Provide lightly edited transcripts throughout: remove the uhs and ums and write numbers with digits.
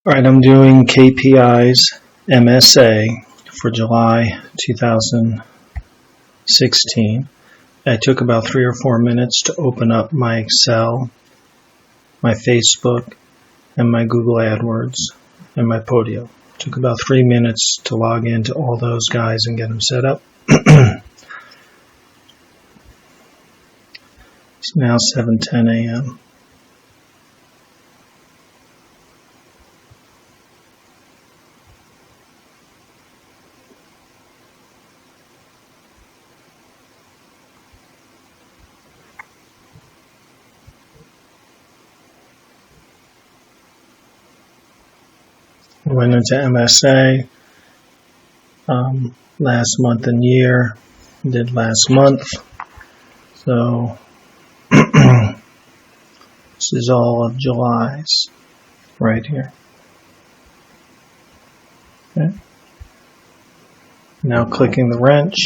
All right, I'm doing KPI's MSA for July 2016. I took about 3 or 4 minutes to open up my Excel, my Facebook, and my Google AdWords, and my Podio. It took about 3 minutes to log into all those guys and get them set up. It's now 7:10 a.m. I went into MSA last month and year, did last month. So this is all of July's right here. Okay. Now clicking the wrench.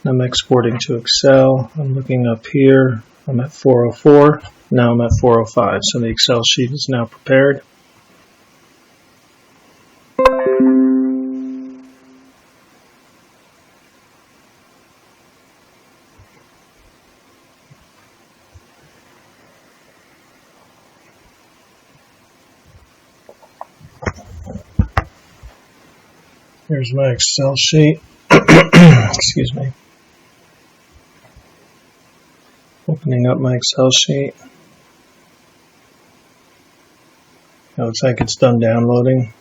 I'm exporting to Excel. I'm looking up here. I'm at 404. Now I'm at 405. So the Excel sheet is now prepared. Here's my Excel sheet. Excuse me. Opening up my Excel sheet. It looks like it's done downloading.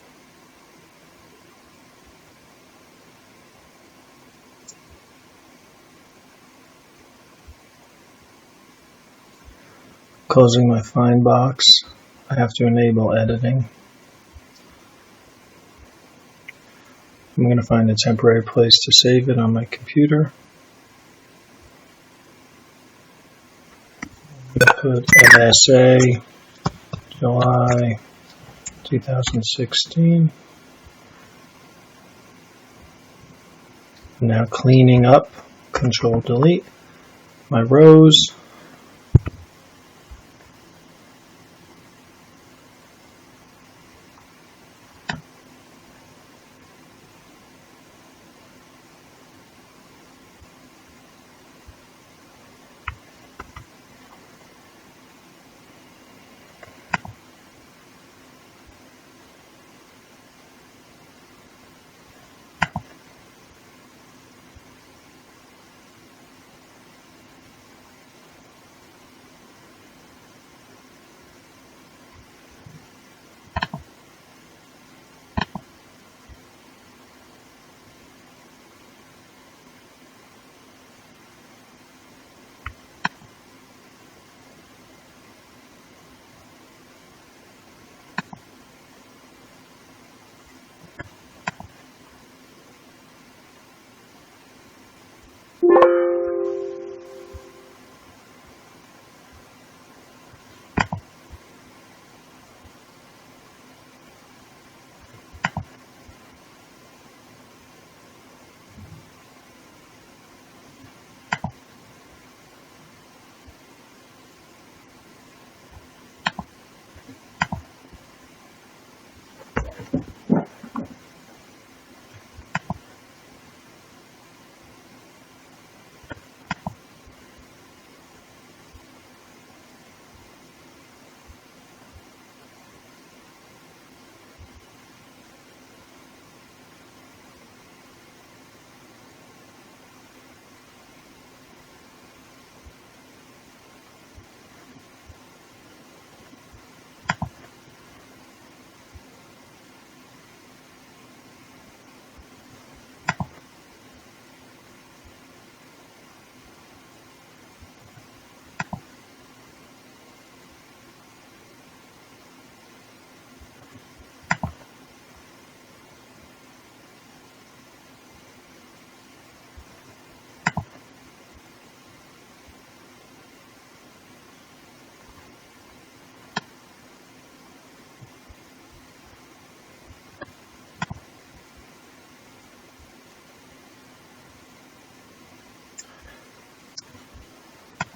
Closing my find box. I have to enable editing. I'm going to find a temporary place to save it on my computer. Put MSA July 2016. I'm now cleaning up, Control Delete my rows.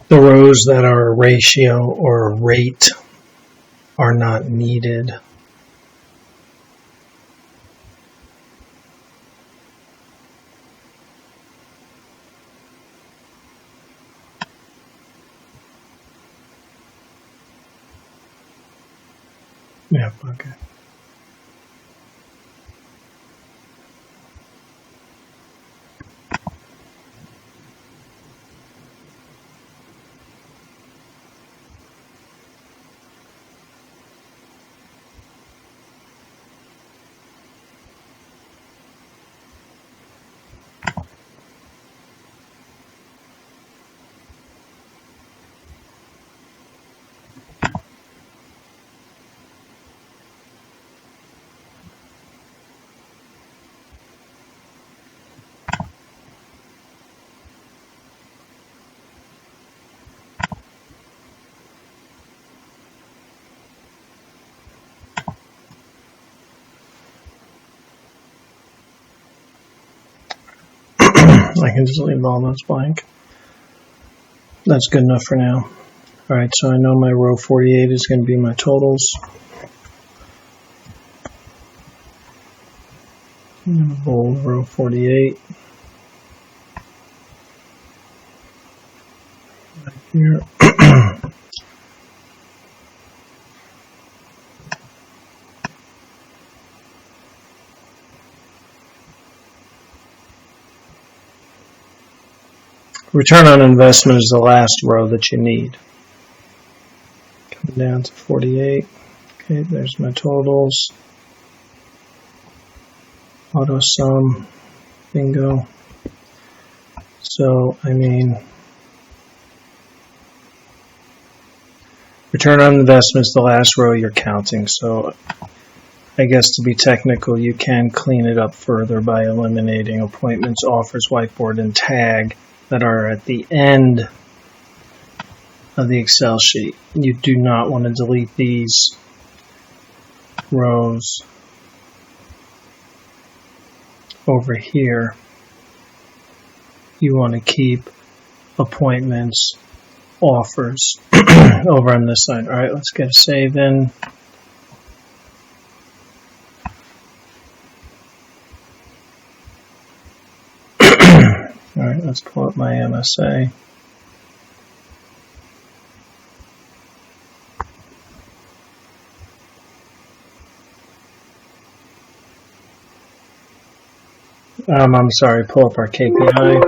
The rows that are a ratio or a rate are not needed Yeah, okay. I can just leave all those blank. That's good enough for now. Alright, so I know my row 48 is going to be my totals. I'm going to bold row 48. Right here. Return on investment is the last row that you need. Coming down to 48. Okay, there's my totals. Auto sum. Bingo. So, I mean, return on investment is the last row you're counting. So, I guess to be technical, you can clean it up further by eliminating appointments, offers, whiteboard, and tag that are at the end of the Excel sheet. You do not want to delete these rows over here. You want to keep appointments, offers over on this side. All right, let's get a save in. All right, let's pull up my MSA. I'm sorry, pull up our KPI.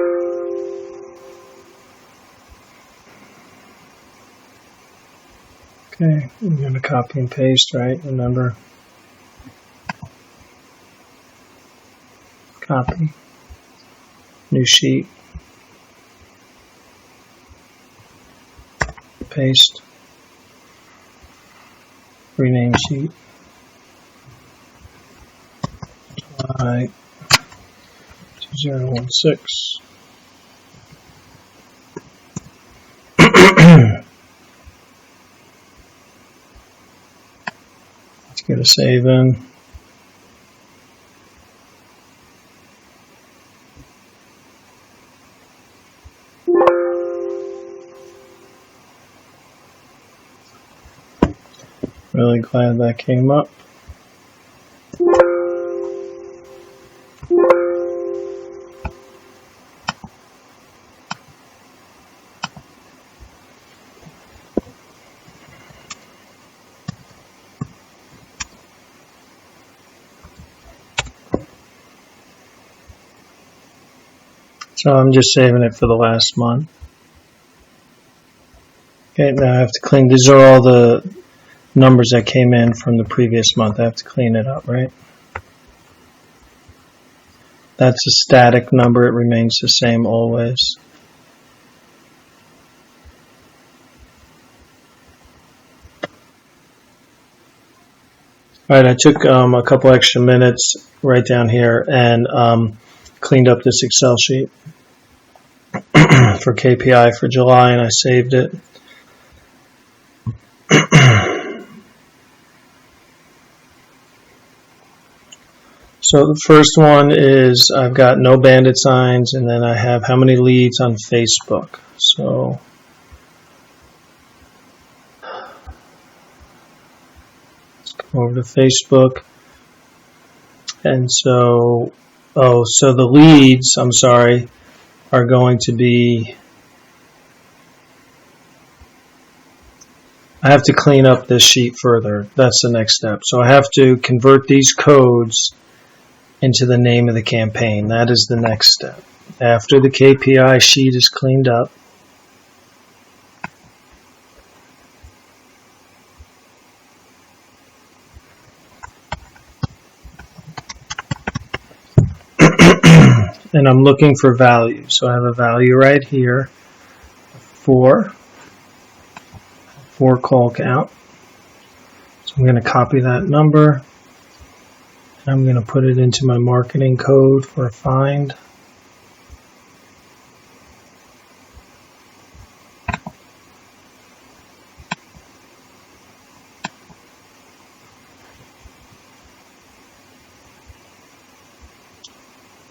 Okay, I'm going to copy and paste, right? Remember, copy, new sheet, paste, rename sheet, July 2016. Let's get a save in. Really glad that came up. So I'm just saving it for the last month. Okay, now I have to clean. These are all the numbers that came in from the previous month. I have to clean it up, right? That's a static number. It remains the same always. All right, I took a couple extra minutes right down here and cleaned up this Excel sheet for KPI for July, and I saved it. So the first one is I've got no bandit signs, and then I have how many leads on Facebook. So let's go over to Facebook. And so, so the leads, I'm sorry, are going to be, I have to clean up this sheet further. That's the next step. So I have to convert these codes into the name of the campaign. That is the next step. After the KPI sheet is cleaned up, and I'm looking for value. So I have a value right here, 4 call count. So I'm going to copy that number. And I'm going to put it into my marketing code for a find.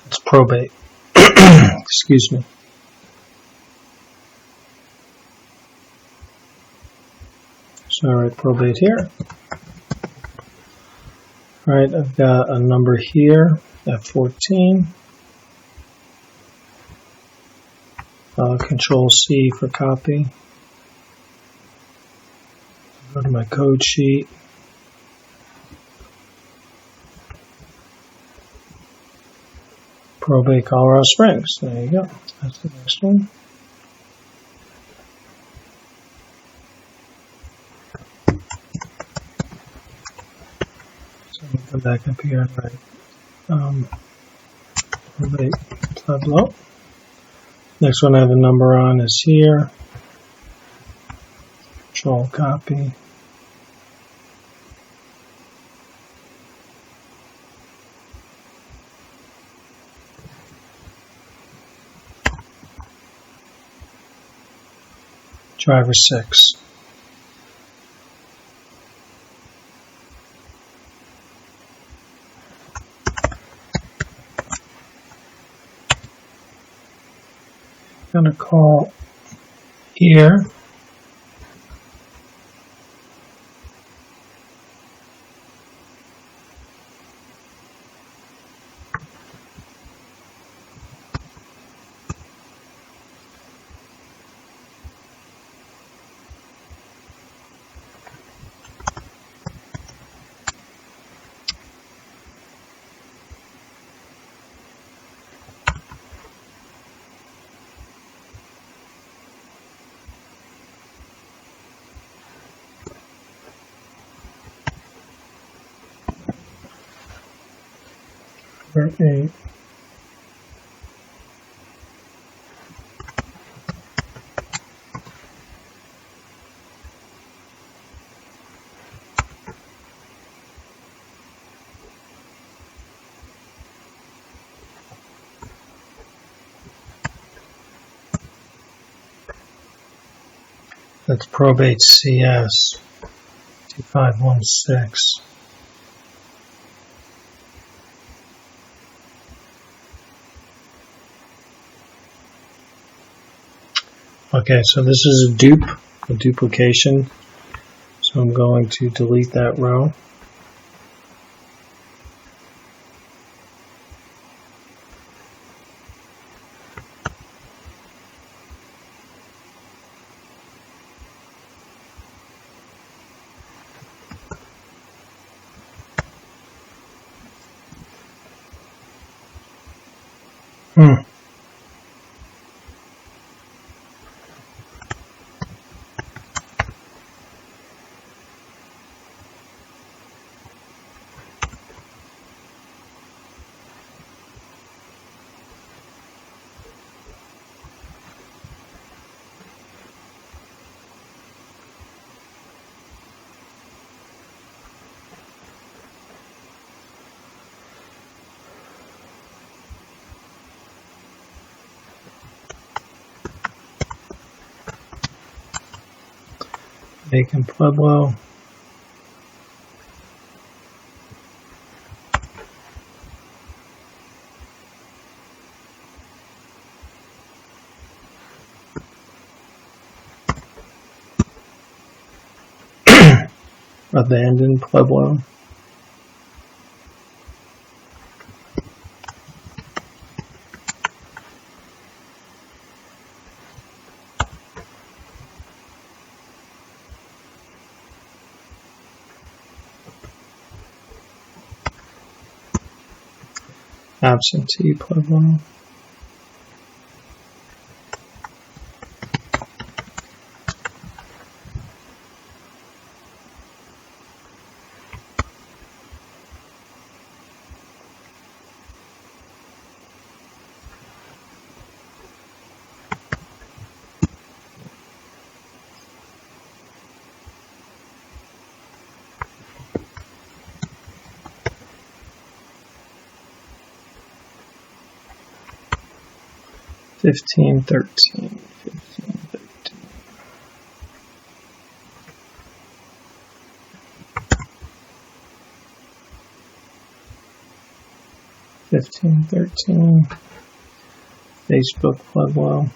It's probate. Excuse me. So I write probate here. All right, I've got a number here at 14. Control C for copy. Go to my code sheet. Probate Colorado Springs. There you go. That's the next one. So let me come back up here and write probate Pueblo. Next one I have a number on is here. Control copy. Driver 6. I'm going to call here. Number 8. That's probate CS 2516. Okay, so this is a duplication. So I'm going to delete that row. Bacon Pueblo. Abandoned Pueblo. absentee Pueblo. Fifteen, 13. 13. Facebook Pueblo.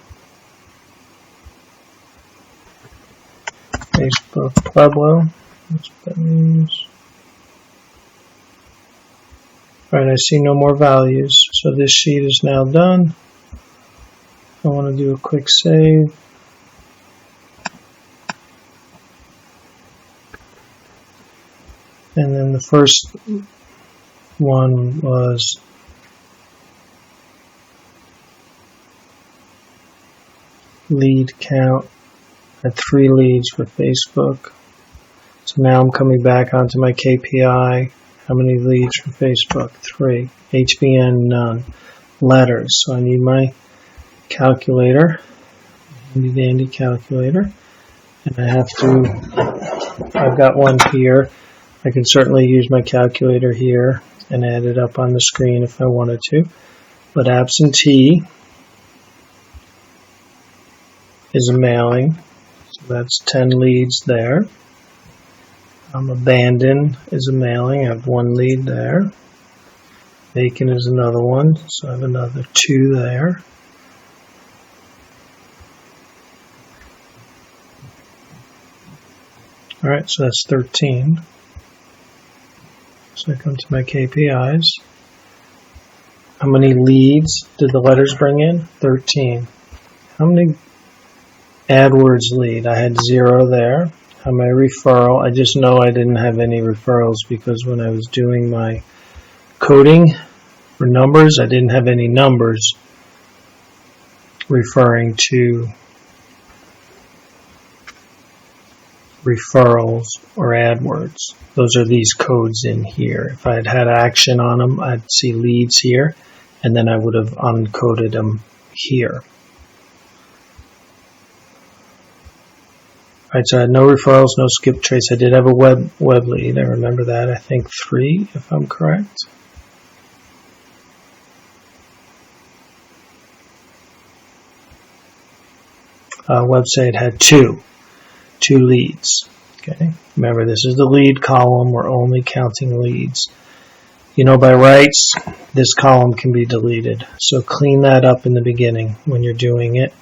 Facebook Pueblo. That's what that means. Alright, I see no more values. So this sheet is now done. I want to do a quick save. And then the first one was lead count at 3 leads for Facebook. So now I'm coming back onto my KPI. How many leads for Facebook? 3. HBN, none. Letters. So I need my calculator, handy dandy calculator, and I have to, I've got one here. I can certainly use my calculator here and add it up on the screen if I wanted to, but absentee is a mailing, so that's 10 leads there. Abandoned is a mailing, I have 1 lead there. Vacant is another one, so I have another 2 there. Alright, so that's 13. So I come to my KPIs. How many leads did the letters bring in? 13. How many AdWords lead? I had 0 there. How many referral? I just know I didn't have any referrals because when I was doing my coding for numbers, I didn't have any numbers referring to referrals or AdWords. Those are these codes in here. If I had had action on them, I'd see leads here, and then I would have uncoded them here. Alright, so I had no referrals, no skip trace. I did have a web lead. I remember that. I think 3, if I'm correct. Website had 2 leads. Okay, remember this is the lead column. We're only counting leads. You know, by rights, this column can be deleted. So clean that up in the beginning when you're doing it.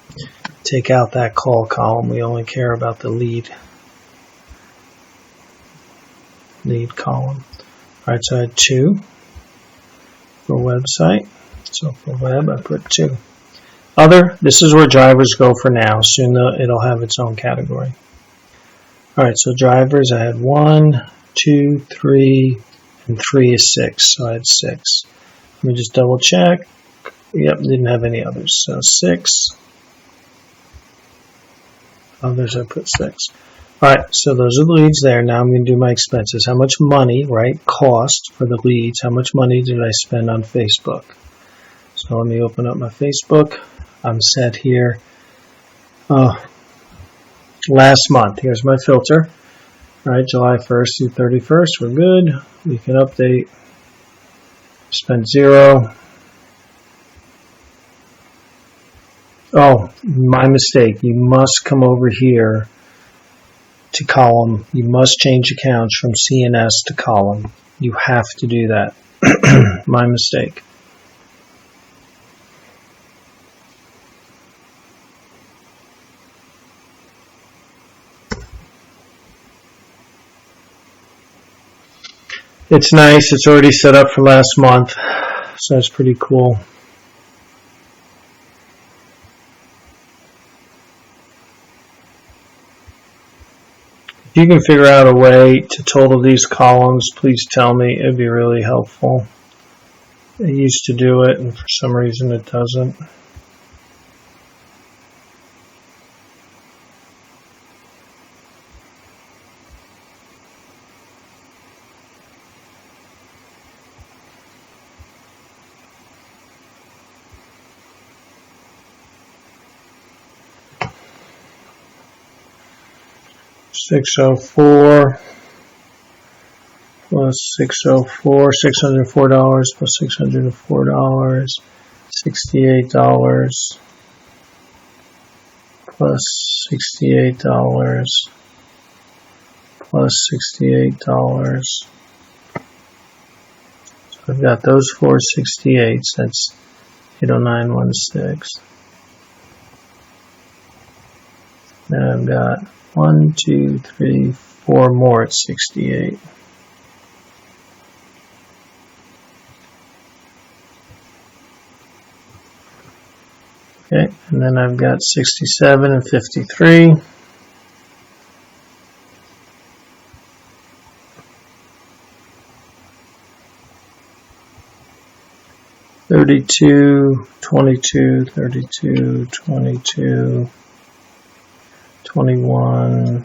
Take out that call column. We only care about the lead column. All right, so I had 2 for website. So for web, I put 2. Other, this is where drivers go for now. Soon it'll have its own category. All right, so drivers, I had 1, 2, 3, and 3 is 6. So I had 6. Let me just double check. Yep, didn't have any others. So 6. Others, I put 6. All right, so those are the leads there. Now I'm going to do my expenses. How much money, right, cost for the leads, how much money did I spend on Facebook? So let me open up my Facebook. I'm set here. Last month, here's my filter. All right, July 1st through 31st, we're good. We can update. Spent 0. Oh, my mistake. You must come over here to Colm. You must change accounts from CNS to Colm. You have to do that. My mistake. It's nice. It's already set up for last month, so that's pretty cool. If you can figure out a way to total these columns, please tell me. It'd be really helpful. It used to do it, and for some reason it doesn't. $604 plus $604, $604 plus $604, $68 plus $68 plus $68. So I've got those four 68s. That's 80916. Now I've got 1, 2, 3, 4 more at 68. Okay, and then I've got 67 and 53. $32, $22, $32, $22, $21,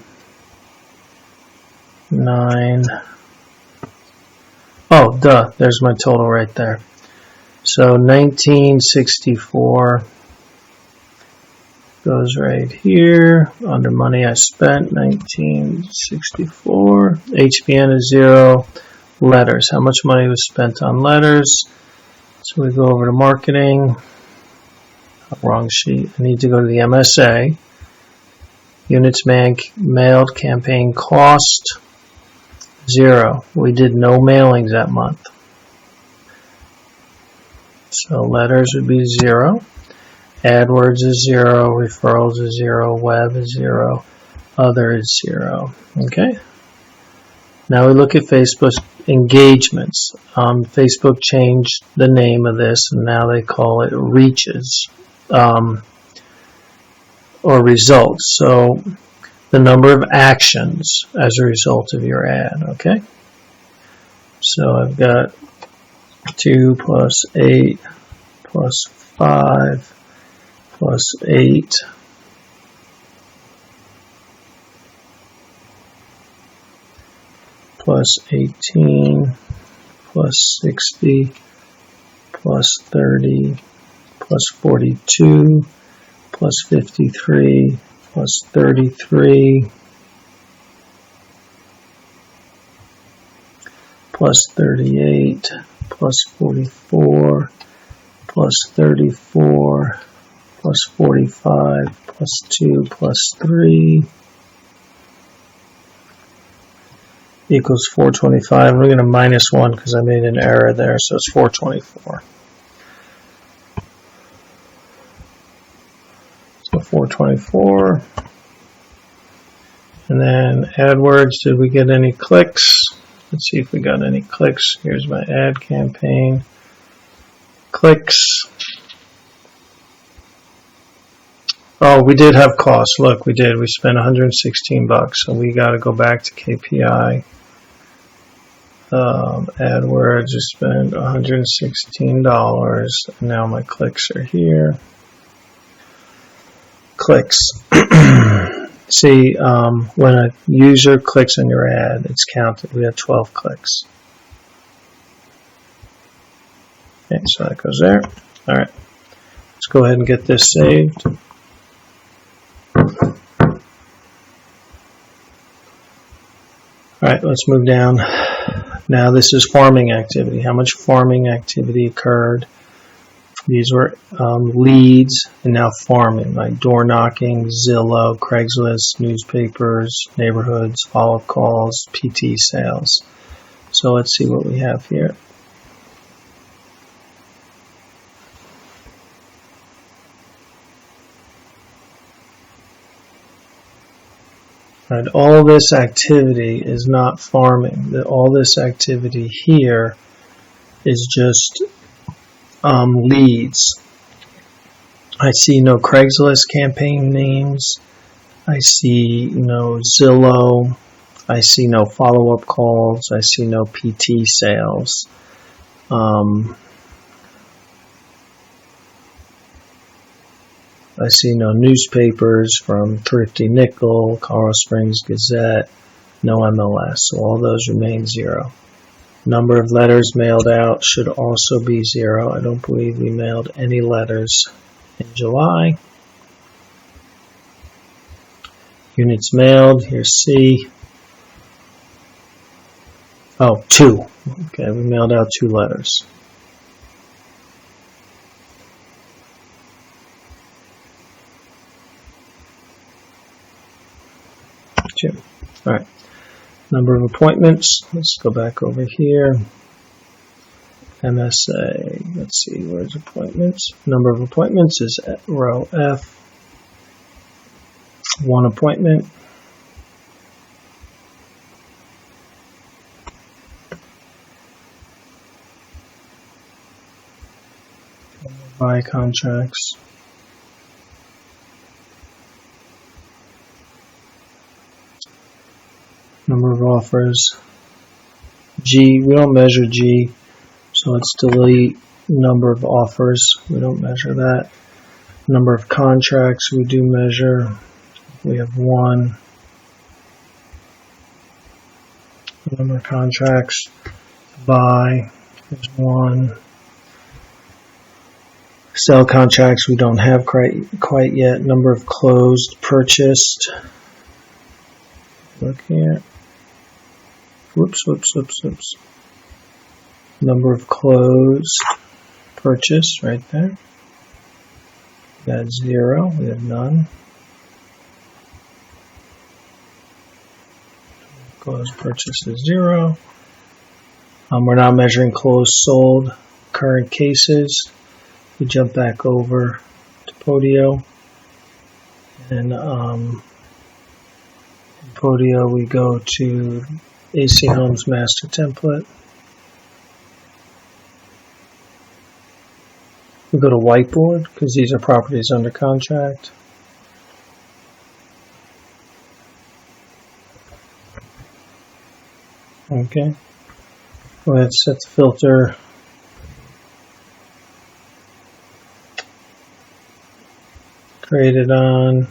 $9. Oh, duh, there's my total right there. So 1964 goes right here under money I spent. 1964. HBN is 0. Letters. How much money was spent on letters? So we go over to marketing. Wrong sheet. I need to go to the MSA. Units mailed, campaign cost 0. We did no mailings that month. So letters would be 0. AdWords is 0. Referrals is 0. Web is 0. Other is 0. Okay. Now we look at Facebook engagements. Facebook changed the name of this, and now they call it reaches or results. So the number of actions as a result of your ad. Okay. So I've got 2 plus 8 plus 5 plus 8 plus 18 plus 60 plus 30 plus 42 plus 53 plus 33 plus 38 plus 44 plus 34 plus 45 plus 2 plus 3 equals 425. We're going to minus 1 because I made an error there, so it's 424. So 424. And then AdWords, did we get any clicks? Let's see if we got any clicks. Here's my ad campaign. Clicks. Oh, we did have costs. Look, we did. We spent $116, so we got to go back to KPI. AdWords, we spent $116. Now my clicks are here. Clicks. See, when a user clicks on your ad, it's counted. We had 12 clicks. Okay, so that goes there. All right. Let's go ahead and get this saved. All right, let's move down. Now this is farming activity. How much farming activity occurred? These were leads, and now farming, like door knocking, Zillow, Craigslist, newspapers, neighborhoods, follow-up calls, PT sales. So let's see what we have here. Right, all this activity is not farming. All this activity here is just leads. I see no Craigslist campaign names. I see no Zillow. I see no follow-up calls. I see no PT sales. I see no newspapers from Thrifty Nickel, Colorado Springs Gazette, no MLS, so all those remain 0. Number of letters mailed out should also be 0. I don't believe we mailed any letters in July. Units mailed, here's C. Oh, 2. Okay, we mailed out 2 letters. 2. All right. Number of appointments. Let's go back over here. MSA. Let's see, where's appointments? Number of appointments is at row F. 1 appointment. Buy contracts. Number of offers. G, we don't measure G, so let's delete number of offers. We don't measure that. Number of contracts we do measure. We have 1. Number of contracts buy is 1. Sell contracts we don't have quite yet. Number of closed purchased. Look here. Whoops. Number of closed purchased right there. That's 0. We have none. Closed purchase is 0. We're not measuring closed sold current cases. We jump back over to Podio, and in Podio we go to AC Homes Master Template. We go to Whiteboard because these are properties under contract. Okay, go ahead and set the filter. Created on.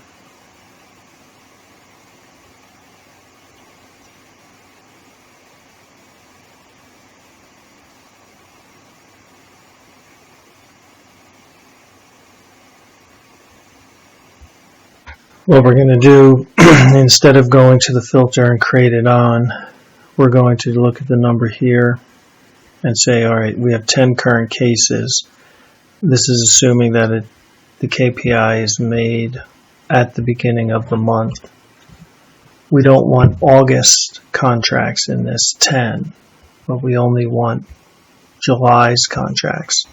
What we're going to do, instead of going to the filter and create it on, we're going to look at the number here and say, all right, we have 10 current cases. This is assuming that the KPI is made at the beginning of the month. We don't want August contracts in this 10, but we only want July's contracts.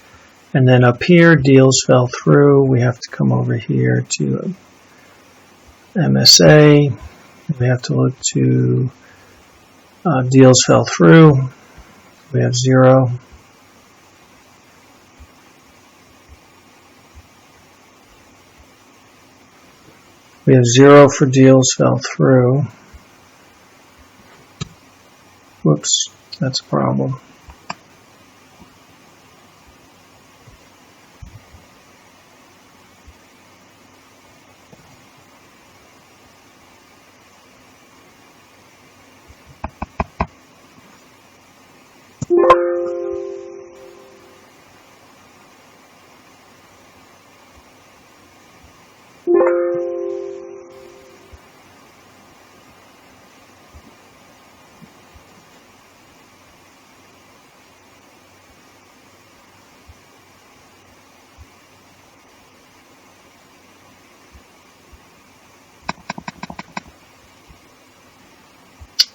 And then up here, deals fell through. We have to come over here to MSA. We have to look to deals fell through. We have 0. We have 0 for deals fell through. Whoops, that's a problem.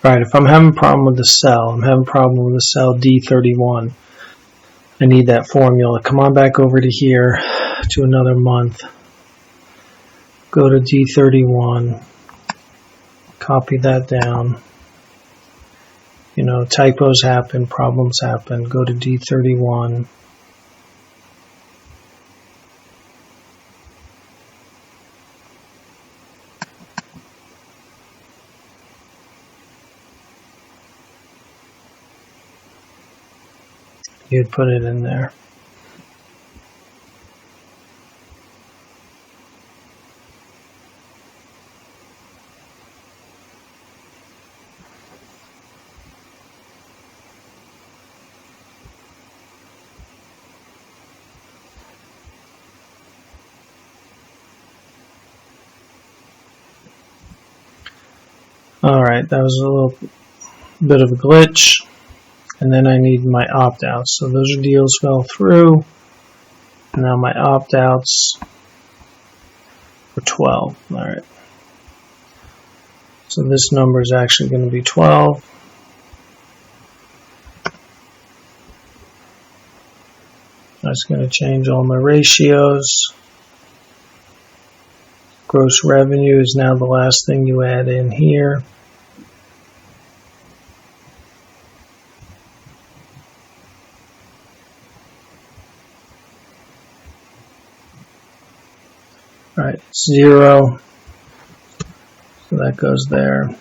Alright, if I'm having a problem with the cell, I'm having a problem with the cell D31. I need that formula. Come on back over to here to another month. Go to D31. Copy that down. You know, typos happen, problems happen. Go to D31. You'd put it in there. Alright, that was a little bit of a glitch. And then I need my opt-outs. So those deals fell through. Now my opt-outs for 12. Alright. So this number is actually going to be 12. That's going to change all my ratios. Gross revenue is now the last thing you add in here. Alright, 0. So that goes there.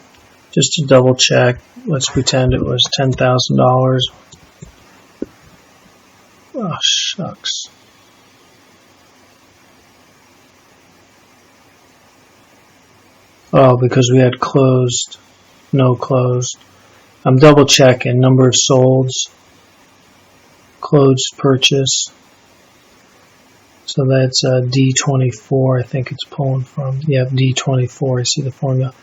Just to double check, let's pretend it was $10,000. Oh, shucks. Oh, because we had closed, no closed. I'm double checking. Number of solds, closed purchase. So that's D24, I think it's pulling from. Yeah, D24, I see the formula.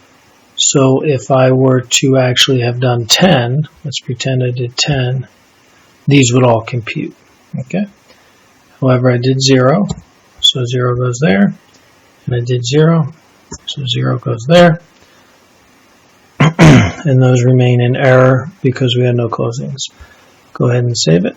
So if I were to actually have done 10, let's pretend I did 10, these would all compute. Okay. However, I did 0, so 0 goes there, and I did 0, so 0 goes there, and those remain in error because we had no closings. Go ahead and save it.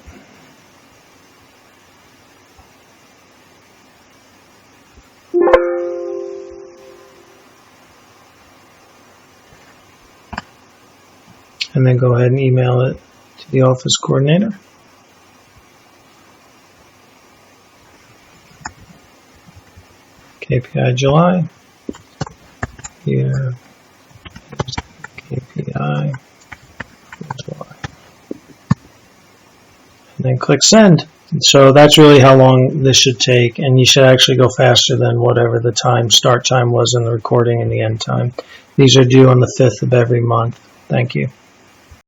And then go ahead and email it to the office coordinator. KPI July. Here is KPI July. And then click send. So that's really how long this should take, and you should actually go faster than whatever the start time was in the recording and the end time. These are due on the 5th of every month. Thank you.